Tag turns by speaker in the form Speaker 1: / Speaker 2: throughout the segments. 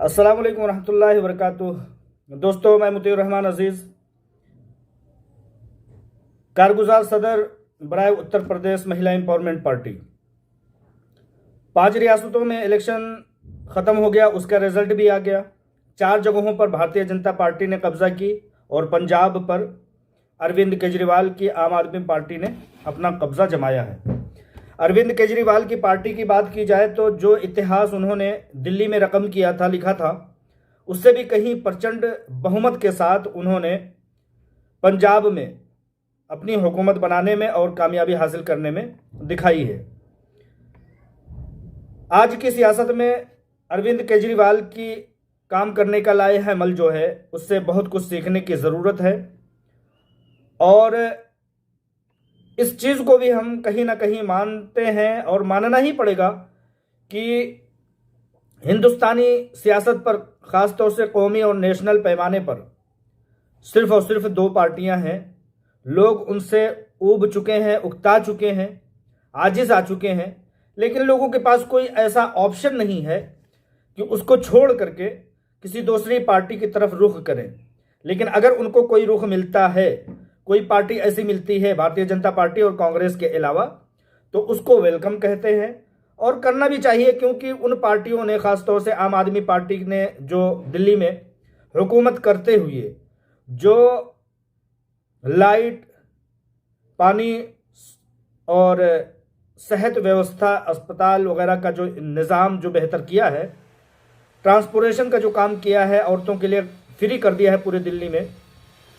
Speaker 1: अस्सलाम वालेकुम रहमतुल्लाहि व बरकातुहू। दोस्तों, मैं मुतीउर रहमान अजीज़, कारगुजार सदर बराए उत्तर प्रदेश महिला एम्पावरमेंट पार्टी। 5 रियासतों में इलेक्शन ख़त्म हो गया, उसका रिजल्ट भी आ गया। 4 जगहों पर भारतीय जनता पार्टी ने कब्जा की और पंजाब पर अरविंद केजरीवाल की आम आदमी पार्टी ने अपना कब्जा जमाया है। अरविंद केजरीवाल की पार्टी की बात की जाए तो जो इतिहास उन्होंने दिल्ली में रकम किया था, लिखा था, उससे भी कहीं प्रचंड बहुमत के साथ उन्होंने पंजाब में अपनी हुकूमत बनाने में और कामयाबी हासिल करने में दिखाई है। आज की सियासत में अरविंद केजरीवाल की काम करने का लायक अमल जो है, उससे बहुत कुछ सीखने की ज़रूरत है। और इस चीज़ को भी हम कहीं ना कहीं मानते हैं और मानना ही पड़ेगा कि हिंदुस्तानी सियासत पर, ख़ास तौर से कौमी और नेशनल पैमाने पर, सिर्फ़ और सिर्फ 2 पार्टियां हैं। लोग उनसे ऊब चुके हैं, उकता चुके हैं, आजिज़ आ चुके हैं, लेकिन लोगों के पास कोई ऐसा ऑप्शन नहीं है कि उसको छोड़ करके किसी दूसरी पार्टी की तरफ रुख करें। लेकिन अगर उनको कोई रुख मिलता है, कोई पार्टी ऐसी मिलती है भारतीय जनता पार्टी और कांग्रेस के अलावा, तो उसको वेलकम कहते हैं और करना भी चाहिए, क्योंकि उन पार्टियों ने, ख़ास तौर से आम आदमी पार्टी ने, जो दिल्ली में हुकूमत करते हुए जो लाइट, पानी और सेहत व्यवस्था, अस्पताल वगैरह का जो निज़ाम जो बेहतर किया है, ट्रांसपोर्टेशन का जो काम किया है, औरतों के लिए फ्री कर दिया है पूरे दिल्ली में,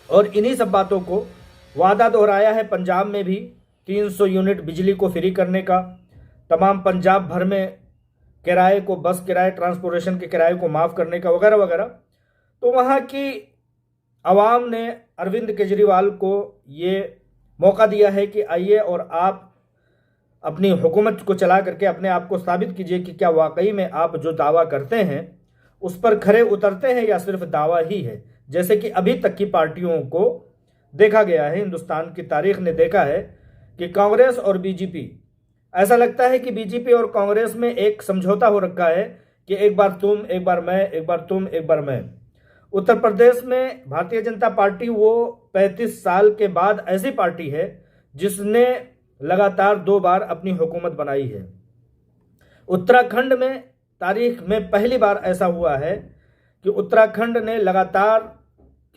Speaker 1: और इन्हीं सब बातों को वादा दोहराया है पंजाब में भी 300 यूनिट बिजली को फ्री करने का, तमाम पंजाब भर में किराए को, बस किराए, ट्रांसपोर्टेशन के किराए को माफ़ करने का, वगैरह वगैरह। तो वहाँ की आवाम ने अरविंद केजरीवाल को ये मौका दिया है कि आइए और आप अपनी हुकूमत को चला करके अपने आप को साबित कीजिए कि क्या वाकई में आप जो दावा करते हैं उस पर खरे उतरते हैं या सिर्फ दावा ही है। जैसे कि अभी तक की पार्टियों को देखा गया है, हिंदुस्तान की तारीख ने देखा है कि कांग्रेस और बीजेपी, ऐसा लगता है कि बीजेपी और कांग्रेस में एक समझौता हो रखा है कि एक बार तुम, एक बार मैं, एक बार तुम, एक बार मैं। उत्तर प्रदेश में भारतीय जनता पार्टी वो 35 साल के बाद ऐसी पार्टी है जिसने लगातार 2 बार अपनी हुकूमत बनाई है। उत्तराखंड में तारीख में पहली बार ऐसा हुआ है कि उत्तराखंड ने लगातार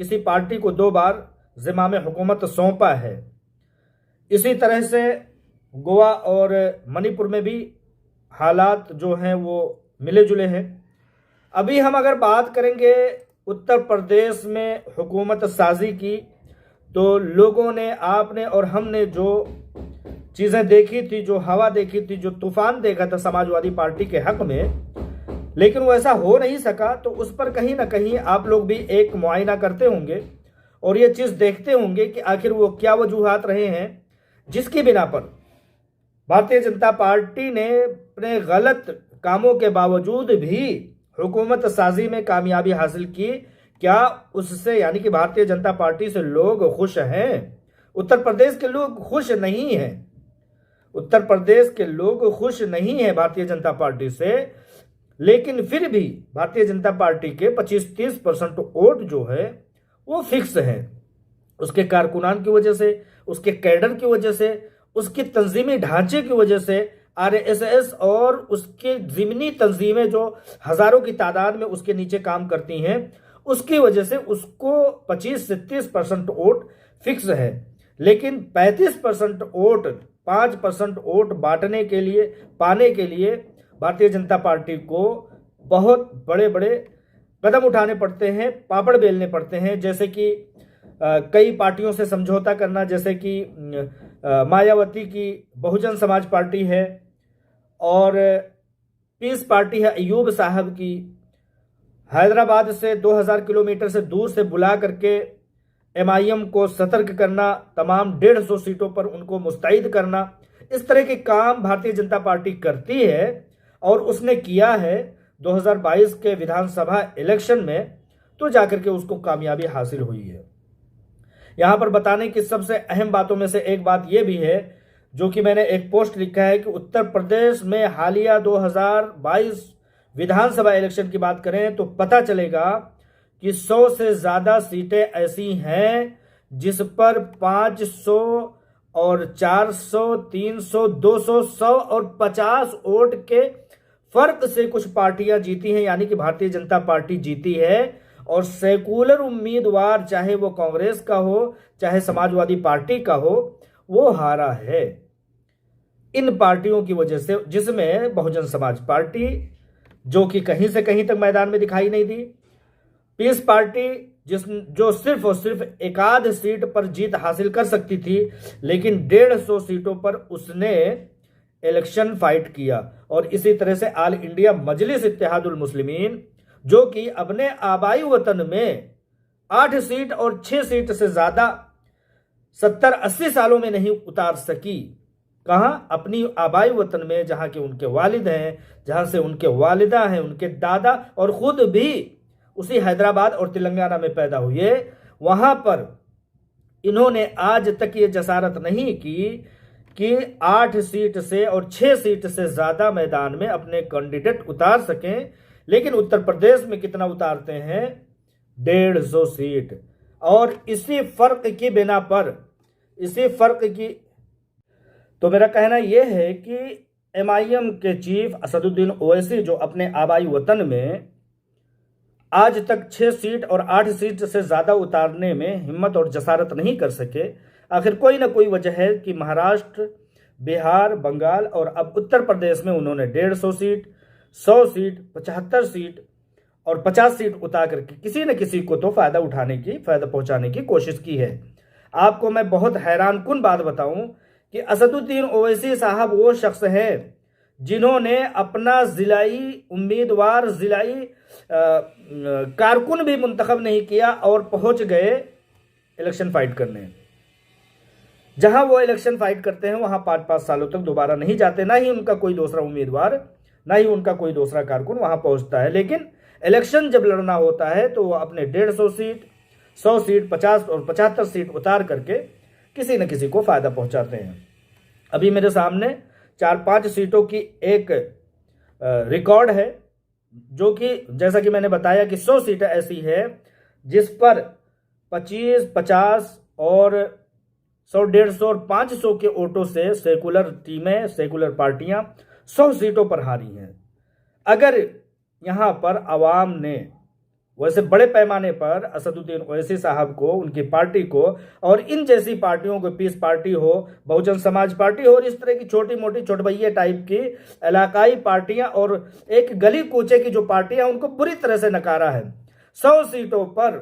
Speaker 1: किसी पार्टी को 2 बार ज़िम्मा में हुकूमत सौंपा है। इसी तरह से गोवा और मणिपुर में भी हालात जो हैं वो मिले जुले हैं। अभी हम अगर बात करेंगे उत्तर प्रदेश में हुकूमत साजी की, तो लोगों ने, आपने और हमने जो चीज़ें देखी थी, जो हवा देखी थी, जो तूफान देखा था समाजवादी पार्टी के हक में, लेकिन वो ऐसा हो नहीं सका। तो उस पर कहीं ना कहीं आप लोग भी एक मुआयना करते होंगे और ये चीज़ देखते होंगे कि आखिर वो क्या वजूहात रहे हैं जिसकी बिना पर भारतीय जनता पार्टी ने अपने गलत कामों के बावजूद भी हुकूमत साजी में कामयाबी हासिल की। क्या उससे, यानी कि भारतीय जनता पार्टी से लोग खुश हैं? उत्तर प्रदेश के लोग खुश नहीं हैं। उत्तर प्रदेश के लोग खुश नहीं हैं भारतीय जनता पार्टी से, लेकिन फिर भी भारतीय जनता पार्टी के 25-30% वोट जो है वो फिक्स है। उसके कारकुनान की वजह से, उसके कैडर की वजह से, उसके तंजीमी ढांचे की वजह से, आरएसएस और उसके ज़िमनी तंजीमें जो हज़ारों की तादाद में उसके नीचे काम करती हैं, उसकी वजह से उसको 25 से 30% वोट फिक्स है। लेकिन 35% वोट, 5% वोट बांटने के लिए, पाने के लिए भारतीय जनता पार्टी को बहुत बड़े बड़े कदम उठाने पड़ते हैं, पापड़ बेलने पड़ते हैं। जैसे कि कई पार्टियों से समझौता करना, जैसे कि मायावती की बहुजन समाज पार्टी है और पीस पार्टी है अयूब साहब की, हैदराबाद से 2000 किलोमीटर से दूर से बुला करके एमआईएम को सतर्क करना, तमाम 150 सीटों पर उनको मुस्तैद करना, इस तरह के काम भारतीय जनता पार्टी करती है और उसने किया है 2022 के विधानसभा इलेक्शन में, तो जाकर के उसको कामयाबी हासिल हुई है। यहाँ पर बताने की सबसे अहम बातों में से एक बात यह भी है, जो कि मैंने एक पोस्ट लिखा है, कि उत्तर प्रदेश में हालिया 2022 विधानसभा इलेक्शन की बात करें तो पता चलेगा कि 100 से ज़्यादा सीटें ऐसी हैं जिस पर 500 और 400, 300, 200, 100 और 50 वोट के फर्क से कुछ पार्टियां जीती हैं, यानी कि भारतीय जनता पार्टी जीती है। और सेकुलर उम्मीदवार, चाहे वो कांग्रेस का हो चाहे समाजवादी पार्टी का हो, वो हारा है इन पार्टियों की वजह से, जिसमें बहुजन समाज पार्टी जो कि कहीं से कहीं तक मैदान में दिखाई नहीं दी, पीस पार्टी जो सिर्फ और सिर्फ एकाध सीट पर जीत हासिल कर सकती थी, लेकिन 150 सीटों पर उसने इलेक्शन फाइट किया। और इसी तरह से आल इंडिया मजलिस इत्तेहादुल मुस्लिमीन, जो कि अपने आबाई वतन में 8 सीट और 6 सीट से ज्यादा 70-80 सालों में नहीं उतार सकी। कहां? अपनी आबाई वतन में, जहां के उनके वालिद हैं, जहां से उनके वालिदा हैं, उनके दादा, और खुद भी उसी हैदराबाद और तेलंगाना में पैदा हुए। वहां पर इन्होंने आज तक ये जसारत नहीं की कि 8 सीट से और 6 सीट से ज्यादा मैदान में अपने कैंडिडेट उतार सकें। लेकिन उत्तर प्रदेश में कितना उतारते हैं? 150 सीट। और इसी फर्क की बिना पर, इसी फर्क की, तो मेरा कहना यह है कि MIM के चीफ असदुद्दीन ओवैसी, जो अपने आबाई वतन में आज तक 6 सीट और 8 सीट से ज्यादा उतारने में हिम्मत और जसारत नहीं कर सके, आखिर कोई ना कोई वजह है कि महाराष्ट्र, बिहार, बंगाल और अब उत्तर प्रदेश में उन्होंने 150 सीट, 100 सीट, 75 सीट और 50 सीट उतार करके किसी न किसी को तो फायदा पहुंचाने की कोशिश की है। आपको मैं बहुत हैरान कुन बात बताऊं कि असदुद्दीन ओवैसी साहब वो शख्स है जिन्होंने अपना जिलाई उम्मीदवार, जिलाई कारकुन भी मुंतखब नहीं किया और पहुंच गए इलेक्शन फाइट करने। जहां वो इलेक्शन फाइट करते हैं वहां 5-5 सालों तक दोबारा नहीं जाते, ना ही उनका कोई दूसरा उम्मीदवार, ना ही उनका कोई दूसरा कारकुन वहां पहुंचता है। लेकिन इलेक्शन जब लड़ना होता है तो वो अपने 150 सीट, 100 सीट, 50 और 75 सीट उतार करके किसी न किसी को फायदा पहुंचाते हैं। अभी मेरे सामने 4-5 सीटों की एक रिकॉर्ड है, जो कि जैसा कि मैंने बताया कि 100 सीटें ऐसी है जिस पर 25, 50 और 100, 150 और 500 के वोटों से सेकुलर टीमें, सेकुलर पार्टियां 100 सीटों पर हारी हैं। अगर यहां पर आवाम ने वैसे बड़े पैमाने पर असदुद्दीन ओवैसी साहब को, उनकी पार्टी को और इन जैसी पार्टियों को, पीस पार्टी हो, बहुजन समाज पार्टी हो, और इस तरह की छोटी मोटी चोटभैया टाइप की इलाकाई पार्टियां और एक गली कूचे की जो पार्टियां, उनको बुरी तरह से नकारा है। 100 सीटों पर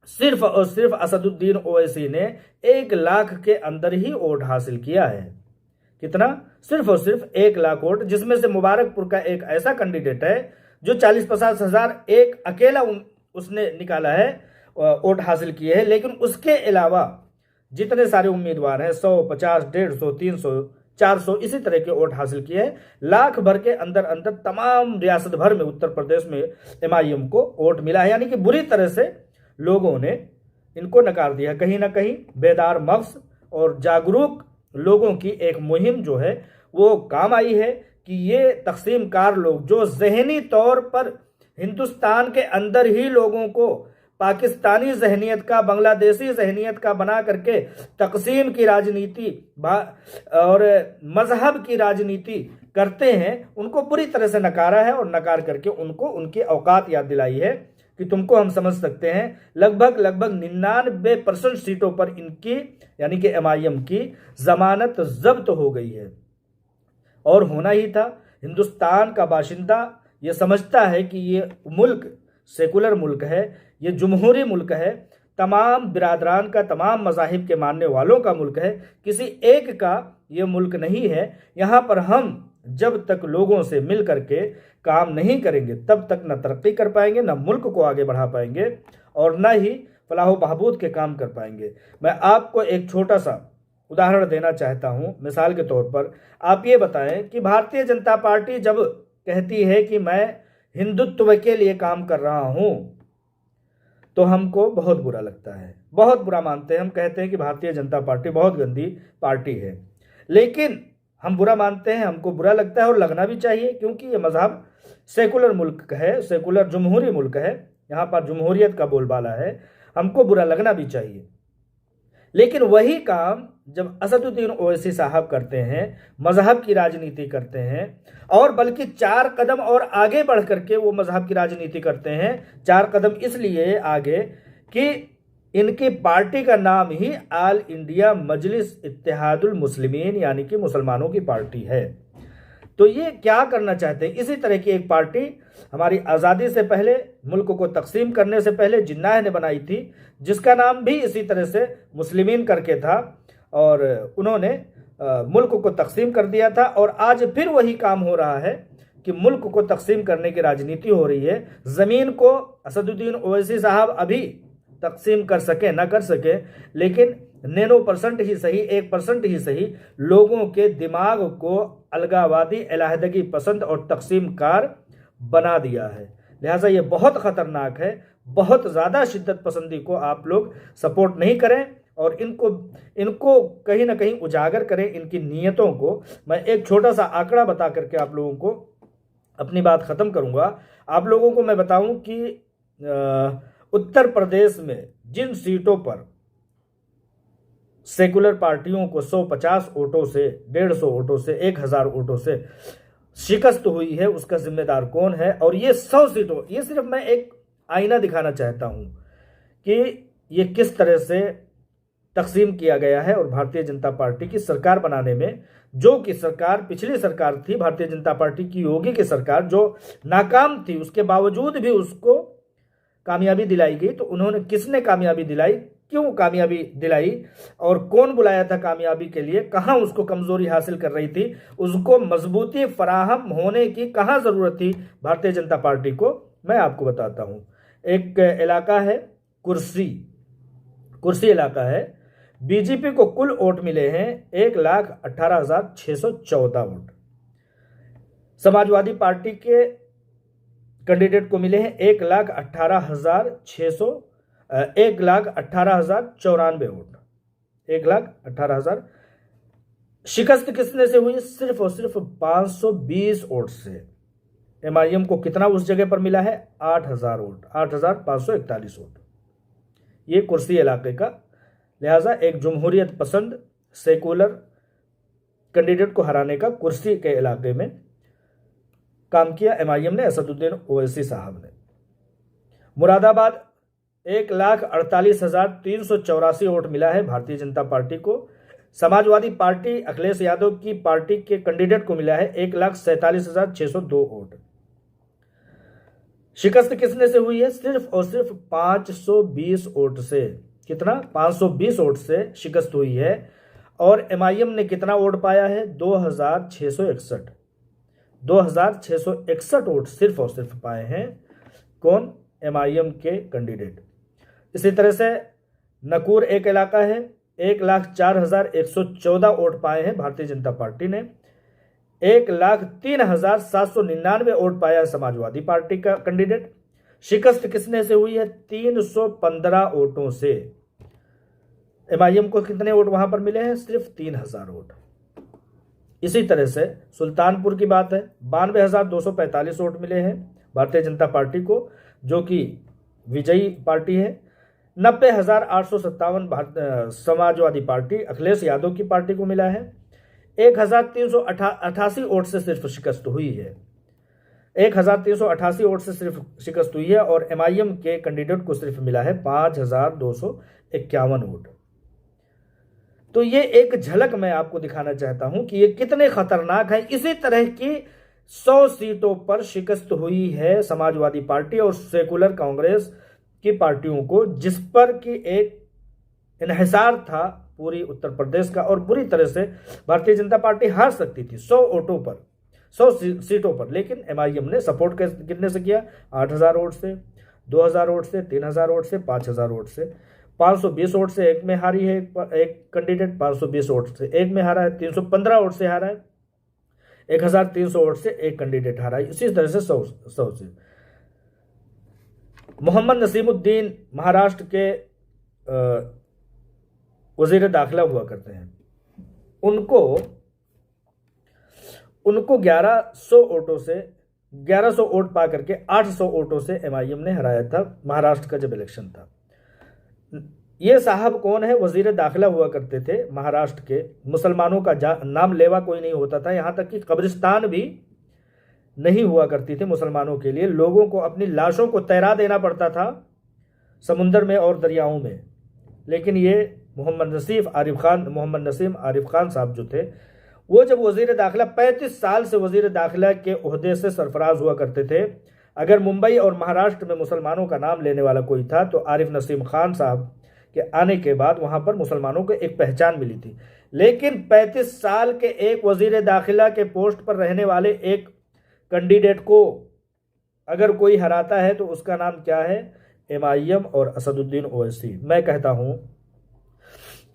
Speaker 1: सिर्फ और सिर्फ असदुद्दीन ओवैसी ने 1 लाख के अंदर ही वोट हासिल किया है। कितना? सिर्फ और सिर्फ 1 लाख वोट, जिसमें से मुबारकपुर का एक ऐसा कैंडिडेट है जो 40-50 हजार एक अकेला उसने निकाला है, वोट हासिल किए हैं। लेकिन उसके अलावा जितने सारे उम्मीदवार हैं 100, 50, 150, 300, 400 इसी तरह के वोट हासिल किए हैं। लाख भर के अंदर अंदर तमाम रियासत भर में, उत्तर प्रदेश में MIM को वोट मिला है। यानी कि बुरी तरह से लोगों ने इनको नकार दिया। कहीं ना कहीं बेदार मग़ज़ और जागरूक लोगों की एक मुहिम जो है वो काम आई है कि ये तकसीमकार लोग, जो जहनी तौर पर हिंदुस्तान के अंदर ही लोगों को पाकिस्तानी जहनीत का, बांग्लादेशी जहनीत का बना करके तकसीम की राजनीति और मजहब की राजनीति करते हैं, उनको पूरी तरह से नकारा है। और नकार करके उनको उनकी औकात याद दिलाई है कि तुमको हम समझ सकते हैं। लगभग 99% सीटों पर इनकी, यानी कि MIM की जमानत जब्त हो गई है। और होना ही था। हिंदुस्तान का बाशिंदा ये समझता है कि ये मुल्क सेकुलर मुल्क है, ये जमहूरी मुल्क है, तमाम बिरादरान का, तमाम मज़ाहिब के मानने वालों का मुल्क है, किसी एक का ये मुल्क नहीं है। यहाँ पर हम जब तक लोगों से मिल करके काम नहीं करेंगे तब तक न तरक्की कर पाएंगे, न मुल्क को आगे बढ़ा पाएंगे और न ही फलाह बहबूद के काम कर पाएंगे। मैं आपको एक छोटा सा उदाहरण देना चाहता हूं। मिसाल के तौर पर आप ये बताएं कि भारतीय जनता पार्टी जब कहती है कि मैं हिंदुत्व के लिए काम कर रहा हूं, तो हमको बहुत बुरा लगता है, बहुत बुरा मानते हैं। हम कहते हैं कि भारतीय जनता पार्टी बहुत गंदी पार्टी है। लेकिन हम बुरा मानते हैं, हमको बुरा लगता है और लगना भी चाहिए, क्योंकि ये मजहब सेकुलर मुल्क है, सेकुलर जमहूरी मुल्क है, यहाँ पर जमहूरियत का बोलबाला है, हमको बुरा लगना भी चाहिए। लेकिन वही काम जब असदुद्दीन ओवैसी साहब करते हैं, मजहब की राजनीति करते हैं, और बल्कि 4 कदम और आगे बढ़ करके वो मजहब की राजनीति करते हैं। 4 कदम इसलिए आगे कि इनकी पार्टी का नाम ही आल इंडिया मजलिस इत्तेहादुल मुस्लिमीन यानी कि मुसलमानों की पार्टी है। तो ये क्या करना चाहते हैं? इसी तरह की एक पार्टी हमारी आज़ादी से पहले, मुल्क को तकसीम करने से पहले जिन्नाह ने बनाई थी, जिसका नाम भी इसी तरह से मुस्लिमीन करके था, और उन्होंने मुल्क को तकसीम कर दिया था। और आज फिर वही काम हो रहा है कि मुल्क को तकसीम करने की राजनीति हो रही है। ज़मीन को असदुद्दीन ओवैसी साहब अभी तकसीम कर सके ना कर सके, लेकिन नैनो % ही सही, 1% ही सही, लोगों के दिमाग को अलगावादी, अलहदगी पसंद और तकसीमकार बना दिया है। लिहाजा ये बहुत ख़तरनाक है। बहुत ज़्यादा शिद्दत पसंदी को आप लोग सपोर्ट नहीं करें और इनको कहीं ना कहीं उजागर करें, इनकी नीयतों को। मैं एक छोटा सा आंकड़ा बता करके आप लोगों को अपनी बात ख़त्म करूँगा। आप लोगों को मैं बताऊँ कि उत्तर प्रदेश में जिन सीटों पर सेकुलर पार्टियों को 150 वोटों से, 150 वोटों से, 1000 वोटों से शिकस्त हुई है, उसका जिम्मेदार कौन है? और ये 100 सीटों, ये सिर्फ मैं एक आईना दिखाना चाहता हूं कि ये किस तरह से तकसीम किया गया है। और भारतीय जनता पार्टी की सरकार बनाने में, जो कि सरकार पिछली सरकार थी भारतीय जनता पार्टी की, योगी की सरकार, जो नाकाम थी, उसके बावजूद भी उसको कामयाबी दिलाई गई। तो उन्होंने, किसने कामयाबी दिलाई, क्यों कामयाबी दिलाई, और कौन बुलाया था कामयाबी के लिए, कहां उसको कमजोरी हासिल कर रही थी, उसको मजबूती फराहम होने की कहां जरूरत थी भारतीय जनता पार्टी को, मैं आपको बताता हूं। एक इलाका है कुर्सी इलाका है। बीजेपी को कुल वोट मिले हैं 1,18,614 वोट। समाजवादी पार्टी के कैंडिडेट को मिले हैं 1,18,094 वोट। 1,18,000। शिकस्त किसने से हुई? सिर्फ और सिर्फ 520 वोट से। MIM को कितना उस जगह पर मिला है? 8,000 वोट, 8,541 वोट। ये कुर्सी इलाके का। लिहाजा एक जमहूरियत पसंद सेकुलर कैंडिडेट को हराने का कुर्सी के इलाके में काम किया MIM ने, असदुद्दीन ओवैसी साहब ने। मुरादाबाद 1,48,384 वोट मिला है भारतीय जनता पार्टी को। समाजवादी पार्टी अखिलेश यादव की पार्टी के कैंडिडेट को मिला है 1,47,602 वोट। शिकस्त किसने से हुई है? सिर्फ और सिर्फ 520 वोट से। कितना? 520 वोट से शिकस्त हुई है। और MIM ने कितना वोट पाया है? 2,661। 2,661 वोट सिर्फ और सिर्फ पाए हैं। कौन? MIM के कैंडिडेट। इसी तरह से नकूर एक इलाका है, 1,04,114 वोट पाए हैं भारतीय जनता पार्टी ने। 1,03,799 वोट पाया है समाजवादी पार्टी का कैंडिडेट। शिकस्त किसने से हुई है? 315 वोटों से। MIM को कितने वोट वहां पर मिले हैं? सिर्फ 3,000 वोट। इसी तरह से सुल्तानपुर की बात है, 92,245 वोट मिले हैं भारतीय जनता पार्टी को, जो कि विजयी पार्टी है। 90,857 समाजवादी पार्टी अखिलेश यादव की पार्टी को मिला है। 1,388 वोट से सिर्फ शिकस्त हुई है। 1,388 वोट से सिर्फ शिकस्त हुई है। और MIM के कैंडिडेट को सिर्फ मिला है 5,251 वोट। तो ये एक झलक मैं आपको दिखाना चाहता हूं कि ये कितने खतरनाक हैं। इसी तरह की 100 सीटों पर शिकस्त हुई है समाजवादी पार्टी और सेकुलर कांग्रेस की पार्टियों को, जिस पर कि एक इन्हिसार था पूरी उत्तर प्रदेश का, और पूरी तरह से भारतीय जनता पार्टी हार सकती थी 100 वोटों पर, 100 सीटों पर। लेकिन MIM ने सपोर्ट कितने से किया? 8,000 वोट से, 2,000 वोट से, 3,000 वोट से, 5,000 वोट से। 520 वोट से एक में हारी है एक कैंडिडेट, 520 वोट से एक में हारा है, 315 वोट से हारा है, 1,300 वोट से एक कैंडिडेट हारा है। इसी तरह से 100 से। मोहम्मद नसीमुद्दीन महाराष्ट्र के वजीर दाखिला हुआ करते हैं। उनको उनको 1100 वोट पा करके 800 वोटों से एमआईएम ने हराया था महाराष्ट्र का जब इलेक्शन था। ये साहब कौन है? वजीर दाखिला हुआ करते थे महाराष्ट्र के। मुसलमानों का नाम लेवा कोई नहीं होता था, यहाँ तक कि कब्रिस्तान भी नहीं हुआ करती थी मुसलमानों के लिए। लोगों को अपनी लाशों को तैरा देना पड़ता था समुंदर में और दरियाओं में। लेकिन ये मोहम्मद नसीम आरिफ खान साहब जो थे, वो जब वजीर दाखिला 35 साल से वजीर दाखिला के ओहदे से सरफराज हुआ करते थे। अगर मुंबई और महाराष्ट्र में मुसलमानों का नाम लेने वाला कोई था तो आरिफ नसीम खान साहब के आने के बाद वहां पर मुसलमानों को एक पहचान मिली थी। लेकिन 35 साल के एक वजीर दाखिला के पोस्ट पर रहने वाले एक कैंडिडेट को अगर कोई हराता है तो उसका नाम क्या है? एमआईएम और असदुद्दीन ओवैसी। मैं कहता हूं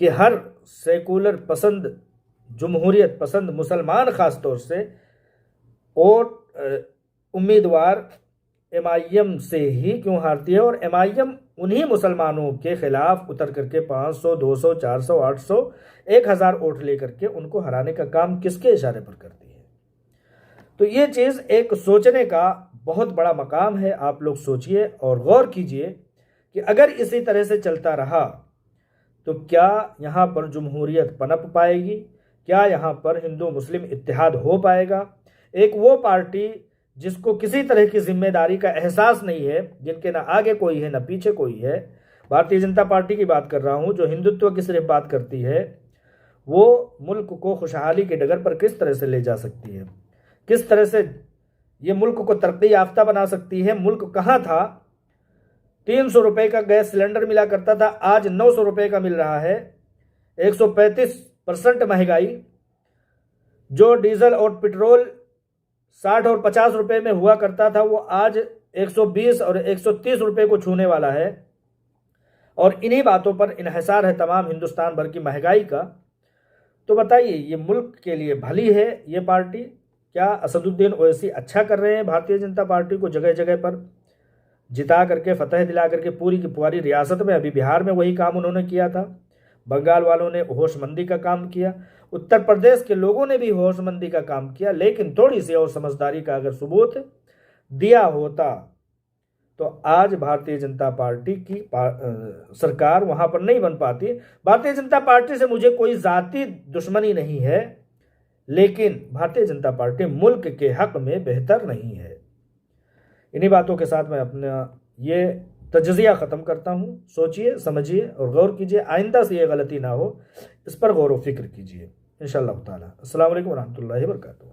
Speaker 1: कि हर सेकुलर पसंद, जमहूरियत पसंद मुसलमान खास तौर से और उम्मीदवार एमआईएम से ही क्यों हारती है, और एमआईएम उन्हीं मुसलमानों के खिलाफ उतर करके 500, 200, 400, 800, 1000 वोट लेकर के उनको हराने का काम किसके इशारे पर करती है? तो ये चीज़ एक सोचने का बहुत बड़ा मकाम है। आप लोग सोचिए और गौर कीजिए कि अगर इसी तरह से चलता रहा तो क्या यहाँ पर जमहूरियत पनप पाएगी? क्या यहाँ पर हिंदू मुस्लिम इत्तेहाद हो पाएगा? एक वो पार्टी जिसको किसी तरह की जिम्मेदारी का एहसास नहीं है, जिनके ना आगे कोई है ना पीछे कोई है, भारतीय जनता पार्टी की बात कर रहा हूँ, जो हिंदुत्व की सिर्फ बात करती है, वो मुल्क को खुशहाली के डगर पर किस तरह से ले जा सकती है? किस तरह से ये मुल्क को तरक्की याफ्ता बना सकती है? मुल्क कहाँ था? 300 रुपये का गैस सिलेंडर मिला करता था, आज 900 रुपये का मिल रहा है। 135% महंगाई। जो डीजल और पेट्रोल 60 और 50 रुपये में हुआ करता था वो आज 120 और 130 रुपये को छूने वाला है। और इन्हीं बातों पर इन्हिसार है तमाम हिंदुस्तान भर की महंगाई का। तो बताइए, ये मुल्क के लिए भली है ये पार्टी? क्या असदुद्दीन ओवैसी अच्छा कर रहे हैं भारतीय जनता पार्टी को जगह जगह पर जिता करके, फतह दिला करके पूरी की पूरी रियासत में? अभी बिहार में वही काम उन्होंने किया था। बंगाल वालों ने होशमंदी का काम किया, उत्तर प्रदेश के लोगों ने भी होशमंदी का काम किया। लेकिन थोड़ी सी और समझदारी का अगर सबूत दिया होता तो आज भारतीय जनता पार्टी की सरकार वहां पर नहीं बन पाती। भारतीय जनता पार्टी से मुझे कोई जाती दुश्मनी नहीं है, लेकिन भारतीय जनता पार्टी मुल्क के हक में बेहतर नहीं है। इन्हीं बातों के साथ मैं अपना ये तजज़िया ख़त्म करता हूँ। सोचिए, समझिए और गौर कीजिए। आइंदा से ये गलती ना हो, इस पर गौर व फिक्र कीजिए इंशाअल्लाह ताला। अस्सलाम वालेकुम व रहमतुल्लाहि व बरकातुहू।